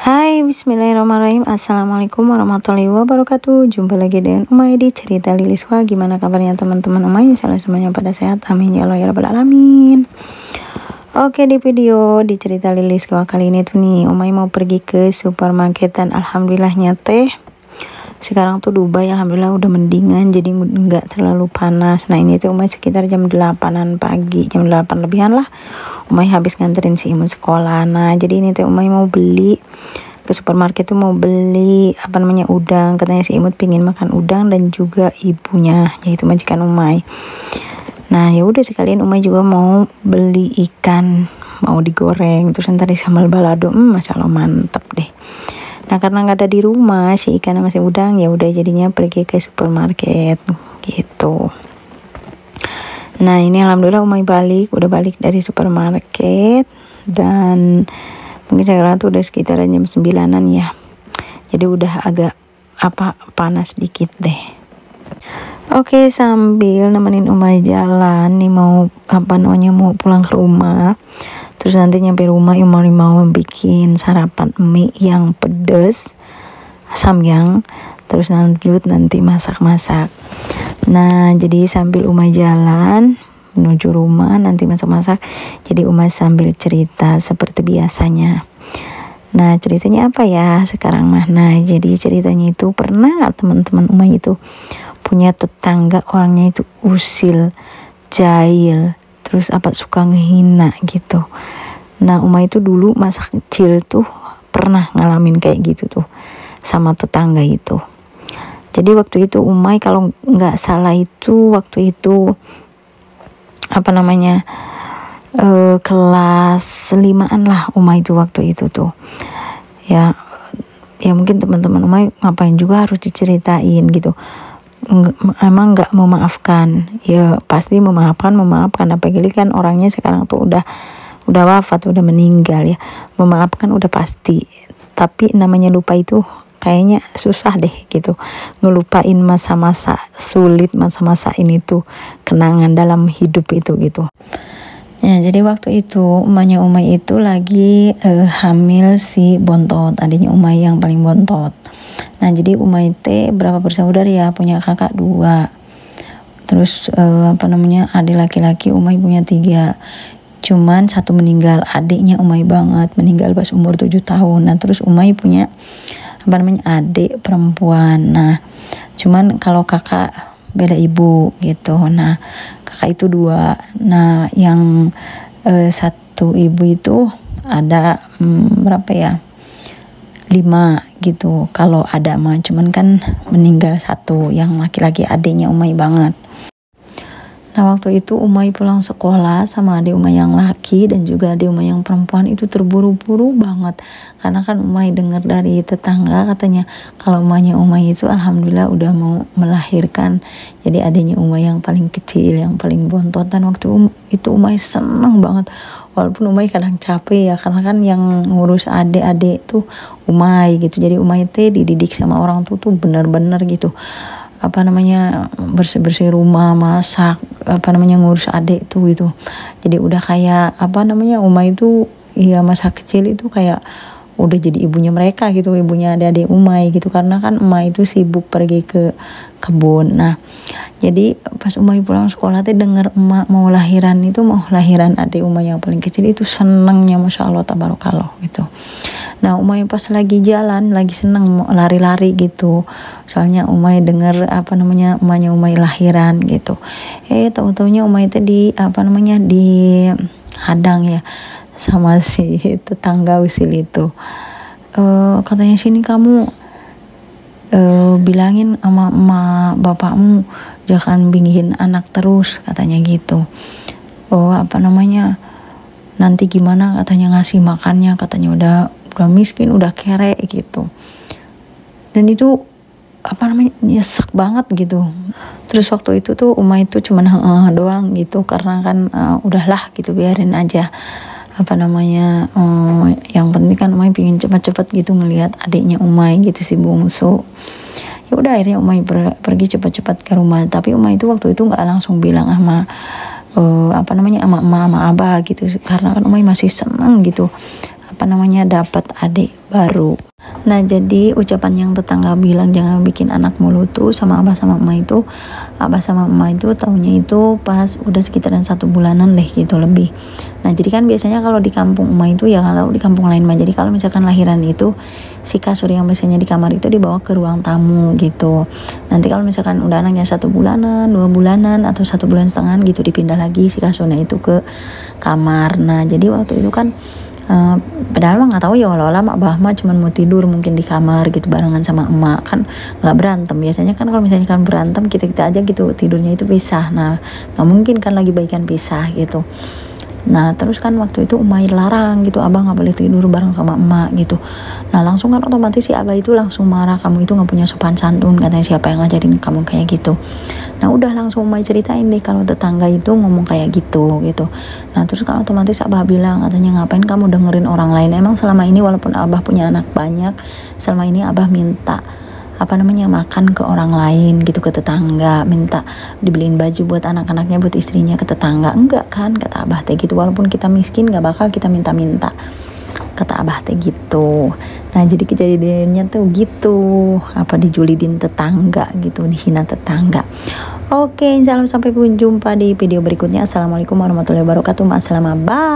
Hai, bismillahirrahmanirrahim. Assalamualaikum warahmatullahi wabarakatuh. Jumpa lagi dengan Umay di cerita Liliswa. Gimana kabarnya teman-teman Umay? Insyaallah semuanya pada sehat, amin ya Allah ya rabbal alamin. Oke, di video di cerita Liliswa kali ini tuh nih Umay mau pergi ke supermarket dan alhamdulillahnya teh sekarang tuh Dubai alhamdulillah udah mendingan, jadi nggak terlalu panas. Nah ini tuh Umay sekitar jam 8-an pagi, jam 8 lebihan lah Umay habis nganterin si Imun sekolah. Nah jadi ini tuh Umay mau beli ke supermarket tuh, mau beli udang. Katanya si Imut pingin makan udang dan juga ibunya yaitu majikan Umay. Nah ya udah sekalian Umay juga mau beli ikan, mau digoreng terus ntar di sambal balado. Masya Allah mantep deh. Nah karena nggak ada di rumah si ikannya masih udang, ya udah jadinya pergi ke supermarket gitu. Nah ini alhamdulillah Umay udah balik dari supermarket dan mungkin sekarang tuh udah sekitaran jam 9-an ya. Jadi udah agak panas dikit deh. Oke, sambil nemenin Umay jalan nih mau mau pulang ke rumah. Terus nanti nyampe rumah Umay mau bikin sarapan mie yang pedes samyang. Terus nanti masak-masak. Nah jadi sambil Umay jalan menuju rumah nanti masak-masak, jadi Umay sambil cerita seperti biasanya. Nah ceritanya apa ya sekarang mah? Nah jadi ceritanya itu pernah teman-teman Umay itu punya tetangga orangnya itu usil, jahil, terus suka ngehina gitu. Nah Umay itu dulu masa kecil tuh pernah ngalamin kayak gitu tuh sama tetangga itu. Jadi waktu itu Umay kalau nggak salah itu waktu itu kelas 5-an lah Umay itu waktu itu tuh. Ya mungkin teman-teman Umay ngapain juga harus diceritain gitu. Emang nggak memaafkan, ya pasti memaafkan apalagi kan orangnya sekarang tuh udah wafat, udah meninggal ya. Memaafkan udah pasti, tapi namanya lupa itu kayaknya susah deh gitu, ngelupain masa-masa sulit, masa-masa ini tuh kenangan dalam hidup itu gitu. Ya jadi waktu itu emaknya Umay itu lagi hamil si Bontot, adiknya Umay yang paling bontot. Nah jadi Umay berapa bersaudara ya, punya kakak 2, terus adik laki-laki Umay punya 3, cuman 1 meninggal, adiknya Umay banget, meninggal pas umur 7 tahun. Nah terus Umay punya adik perempuan. Nah cuman kalau kakak beda ibu gitu. Nah kakak itu 2. Nah yang 1 ibu itu ada 5 gitu kalau ada mah, cuman kan meninggal 1 yang laki-laki, adiknya Umay banget. Nah waktu itu Umay pulang sekolah sama adik Umay yang laki dan juga adik Umay yang perempuan itu terburu-buru banget, karena kan Umay dengar dari tetangga katanya kalau emaknya Umay itu alhamdulillah udah mau melahirkan, jadi adiknya Umay yang paling kecil, yang paling bontotan. Waktu itu Umay seneng banget, walaupun Umay kadang capek ya, karena kan yang ngurus adik-adik tuh Umay gitu. Jadi Umay dididik sama orang tuh bener-bener gitu, bersih-bersih rumah, masak, ngurus adik tuh gitu. Jadi udah kayak Umay itu ya masa kecil itu kayak udah jadi ibunya mereka gitu, ibunya adik-adik Umay gitu, karena kan Umay itu sibuk pergi ke kebun. Nah jadi pas Umay pulang sekolah denger emak mau lahiran adik Umay yang paling kecil itu, senengnya Masya Allah tabarakallah gitu. Nah Umay pas lagi jalan lagi seneng lari-lari gitu, soalnya Umay denger emaknya Umay lahiran gitu. Tahu-taunya Umay di dihadang ya sama si tetangga usil itu. Katanya sini kamu bilangin sama emak bapakmu jangan bingin anak terus, katanya gitu. Nanti gimana katanya ngasih makannya, katanya udah miskin, udah kere gitu. Dan itu nyesek banget gitu. Terus waktu itu tuh Umay itu cuman doang gitu, karena kan udahlah gitu, biarin aja. Yang penting kan Umay pingin cepat-cepat gitu ngelihat adiknya Umay gitu, si bungsu. Ya udah akhirnya Umay pergi cepat-cepat ke rumah. Tapi Umay itu waktu itu nggak langsung bilang sama sama emak sama abah gitu, karena kan Umay masih senang gitu dapat adik baru. Nah, jadi ucapan yang tetangga bilang jangan bikin anak mulu tuh sama abah sama emak itu taunya itu pas udah sekitaran 1 bulanan deh gitu lebih. Nah, jadi kan biasanya kalau di kampung emak itu ya, kalau di kampung lain mah, jadi kalau misalkan lahiran itu si kasur yang biasanya di kamar itu dibawa ke ruang tamu gitu. Nanti kalau misalkan udah anaknya 1 bulanan, 2 bulanan atau 1,5 bulan gitu dipindah lagi si kasurnya itu ke kamar. Nah, jadi waktu itu kan padahal mah nggak tahu ya, walau mak abah mah cuman mau tidur mungkin di kamar gitu barengan sama emak, kan nggak berantem. Biasanya kan kalau misalnya kan berantem kita aja gitu tidurnya itu pisah. Nah, nggak mungkin kan lagi baikan pisah gitu. Nah, terus kan waktu itu Umay larang gitu, abah nggak boleh tidur bareng sama emak gitu. Nah, langsung kan otomatis si abah itu langsung marah, kamu itu nggak punya sopan santun, katanya siapa yang ngajarin kamu kayak gitu. Nah, udah langsung Umay ceritain deh kalau tetangga itu ngomong kayak gitu. Nah, terus kan otomatis abah bilang, katanya ngapain kamu dengerin orang lain, emang selama ini walaupun abah punya anak banyak, selama ini abah minta makan ke orang lain gitu, ke tetangga, minta dibeliin baju buat anak-anaknya, buat istrinya, ke tetangga enggak kan, kata abah teh gitu. Walaupun kita miskin gak bakal kita minta-minta, kata abah teh gitu. Nah, jadi kejadiannya tuh gitu, dijulidin tetangga gitu, dihina tetangga. Oke, insya Allah sampai jumpa di video berikutnya. Assalamualaikum warahmatullahi wabarakatuh. Bye.